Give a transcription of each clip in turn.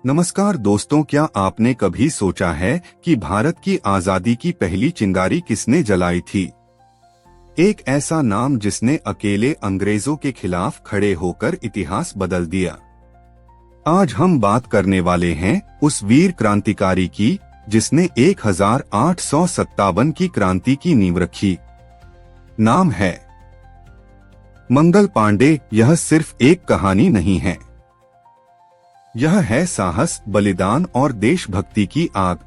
नमस्कार दोस्तों, क्या आपने कभी सोचा है कि भारत की आजादी की पहली चिंगारी किसने जलाई थी? एक ऐसा नाम जिसने अकेले अंग्रेजों के खिलाफ खड़े होकर इतिहास बदल दिया। आज हम बात करने वाले हैं उस वीर क्रांतिकारी की जिसने 1857 की क्रांति की नींव रखी। नाम है मंगल पांडे। यह सिर्फ एक कहानी नहीं है, यह है साहस, बलिदान और देशभक्ति की आग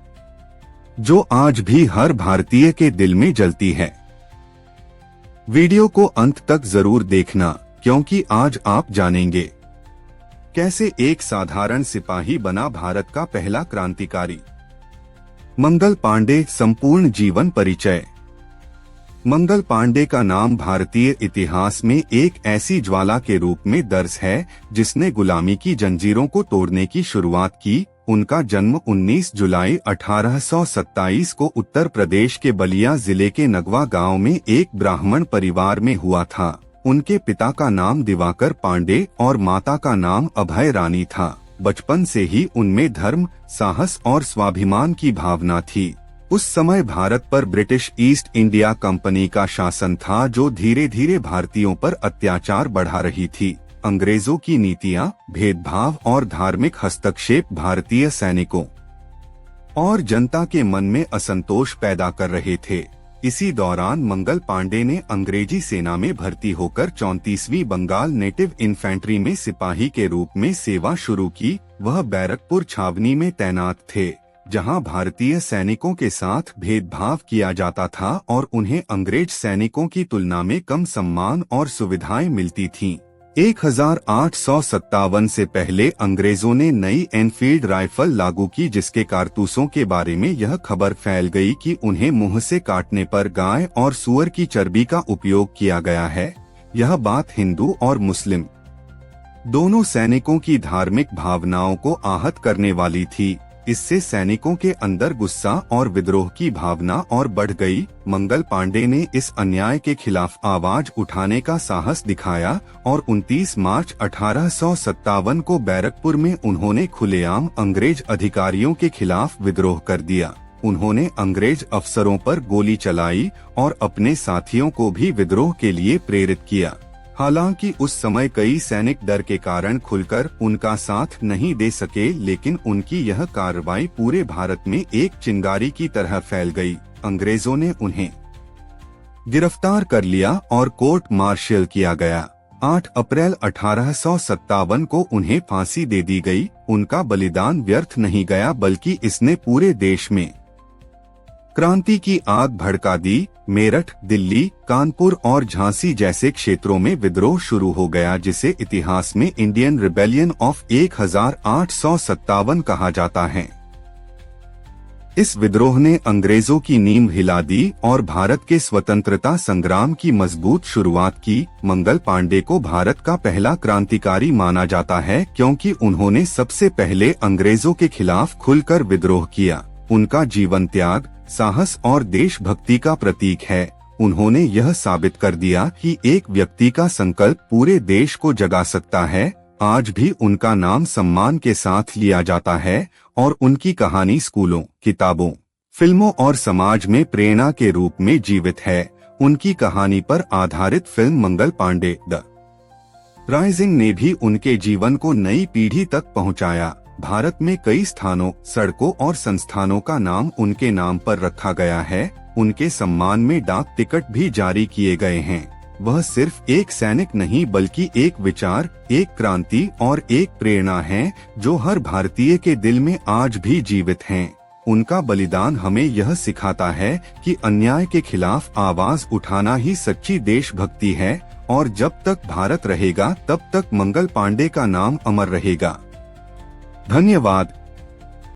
जो आज भी हर भारतीय के दिल में जलती है। वीडियो को अंत तक जरूर देखना, क्योंकि आज आप जानेंगे कैसे एक साधारण सिपाही बना भारत का पहला क्रांतिकारी। मंगल पांडे संपूर्ण जीवन परिचय। मंगल पांडे का नाम भारतीय इतिहास में एक ऐसी ज्वाला के रूप में दर्ज है जिसने गुलामी की जंजीरों को तोड़ने की शुरुआत की। उनका जन्म 19 जुलाई 1827 को उत्तर प्रदेश के बलिया जिले के नगवा गांव में एक ब्राह्मण परिवार में हुआ था। उनके पिता का नाम दिवाकर पांडे और माता का नाम अभय रानी था। बचपन से ही उनमें धर्म, साहस और स्वाभिमान की भावना थी। उस समय भारत पर ब्रिटिश ईस्ट इंडिया कंपनी का शासन था, जो धीरे धीरे भारतीयों पर अत्याचार बढ़ा रही थी। अंग्रेजों की नीतियां, भेदभाव और धार्मिक हस्तक्षेप भारतीय सैनिकों और जनता के मन में असंतोष पैदा कर रहे थे। इसी दौरान मंगल पांडे ने अंग्रेजी सेना में भर्ती होकर 34वीं बंगाल नेटिव इन्फेंट्री में सिपाही के रूप में सेवा शुरू की। वह बैरकपुर छावनी में तैनात थे, जहां भारतीय सैनिकों के साथ भेदभाव किया जाता था और उन्हें अंग्रेज सैनिकों की तुलना में कम सम्मान और सुविधाएं मिलती थीं। 1857 से पहले अंग्रेजों ने नई एनफील्ड राइफल लागू की, जिसके कारतूसों के बारे में यह खबर फैल गई कि उन्हें मुंह से काटने पर गाय और सूअर की चर्बी का उपयोग किया गया है। यह बात हिंदू और मुस्लिम दोनों सैनिकों की धार्मिक भावनाओं को आहत करने वाली थी। इससे सैनिकों के अंदर गुस्सा और विद्रोह की भावना और बढ़ गई। मंगल पांडे ने इस अन्याय के खिलाफ आवाज उठाने का साहस दिखाया और 29 मार्च 1857 को बैरकपुर में उन्होंने खुलेआम अंग्रेज अधिकारियों के खिलाफ विद्रोह कर दिया। उन्होंने अंग्रेज अफसरों पर गोली चलाई और अपने साथियों को भी विद्रोह के लिए प्रेरित किया। हालांकि उस समय कई सैनिक डर के कारण खुलकर उनका साथ नहीं दे सके, लेकिन उनकी यह कार्रवाई पूरे भारत में एक चिंगारी की तरह फैल गई। अंग्रेजों ने उन्हें गिरफ्तार कर लिया और कोर्ट मार्शल किया गया। 8 अप्रैल 1857 को उन्हें फांसी दे दी गई। उनका बलिदान व्यर्थ नहीं गया, बल्कि इसने पूरे देश में क्रांति की आग भड़का दी। मेरठ, दिल्ली, कानपुर और झांसी जैसे क्षेत्रों में विद्रोह शुरू हो गया, जिसे इतिहास में इंडियन रिबेलियन ऑफ 1857 कहा जाता है। इस विद्रोह ने अंग्रेजों की नींव हिला दी और भारत के स्वतंत्रता संग्राम की मजबूत शुरुआत की। मंगल पांडे को भारत का पहला क्रांतिकारी माना जाता है, क्योंकि उन्होंने सबसे पहले अंग्रेजों के खिलाफ खुलकर विद्रोह किया। उनका जीवन त्याग, साहस और देशभक्ति का प्रतीक है। उन्होंने यह साबित कर दिया कि एक व्यक्ति का संकल्प पूरे देश को जगा सकता है। आज भी उनका नाम सम्मान के साथ लिया जाता है और उनकी कहानी स्कूलों, किताबों, फिल्मों और समाज में प्रेरणा के रूप में जीवित है। उनकी कहानी पर आधारित film Mangal Pandey the rising ने भी उनके जीवन को नई पीढ़ी तक पहुंचाया। भारत में कई स्थानों, सड़कों और संस्थानों का नाम उनके नाम पर रखा गया है। उनके सम्मान में डाक टिकट भी जारी किए गए हैं। वह सिर्फ एक सैनिक नहीं, बल्कि एक विचार, एक क्रांति और एक प्रेरणा है, जो हर भारतीय के दिल में आज भी जीवित हैं। उनका बलिदान हमें यह सिखाता है कि अन्याय के खिलाफ आवाज उठाना ही सच्ची देशभक्ति है, और जब तक भारत रहेगा तब तक मंगल पांडे का नाम अमर रहेगा। धन्यवाद।